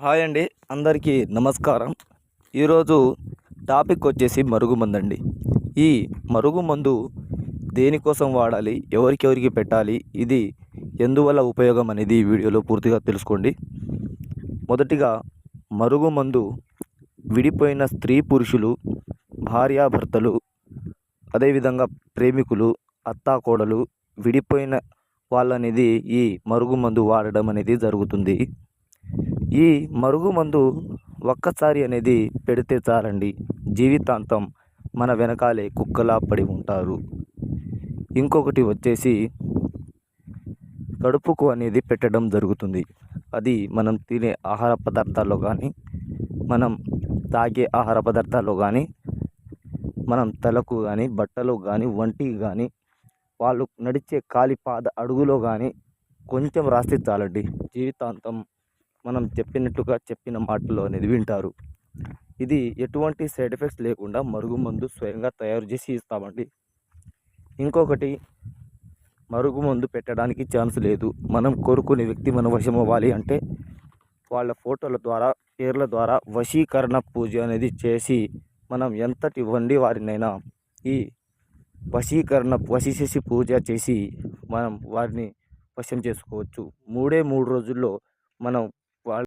Hi అండి, అందరికీ నమస్కారం. ఈరోజు టాపిక్ వచ్చేసి మరుగుమందు అండి. ఈ మరుగుమందు దేనికోసం వాడాలి, ఎవరికెవరికి పెట్టాలి, ఇది ఎందువల్ల ఉపయోగం అనేది ఈ వీడియోలో పూర్తిగా తెలుసుకోండి. మొదటిగా మరుగుమందు విడిపోయిన స్త్రీ పురుషులు, భార్యాభర్తలు, అదేవిధంగా ప్రేమికులు, అత్తాకోడలు విడిపోయిన వాళ్ళనేది ఈ మరుగుమందు వాడడం అనేది జరుగుతుంది. ఈ మరుగుమందు ఒక్కసారి అనేది పెడితే చాలండి, జీవితాంతం మన వెనకాలే కుక్కలా పడి ఉంటారు. ఇంకొకటి వచ్చేసి కడుపుకు అనేది పెట్టడం జరుగుతుంది. అది మనం తినే ఆహార పదార్థాల్లో కానీ, మనం తాగే ఆహార పదార్థాల్లో కానీ, మనం తలకు కానీ, బట్టలు కానీ, వంటికి కానీ, వాళ్ళు నడిచే కాలి పాద అడుగులో కానీ కొంచెం రాస్తే చాలండి, జీవితాంతం మనం చెప్పిన మాటలు అనేది వింటారు. ఇది ఎటువంటి సైడ్ ఎఫెక్ట్స్ లేకుండా మరుగుమందు స్వయంగా తయారు చేసి ఇస్తామండి. ఇంకొకటి, మరుగుమందు పెట్టడానికి ఛాన్స్ లేదు. మనం కోరుకునే వ్యక్తి మన వశం అవ్వాలి అంటే వాళ్ళ ఫోటోల ద్వారా, పేర్ల ద్వారా వశీకరణ పూజ అనేది చేసి మనం ఎంతటి వండి వారినైనా ఈ వశీకరణ పూజ చేసి మనం వారిని వశం చేసుకోవచ్చు. 3 రోజుల్లో మనం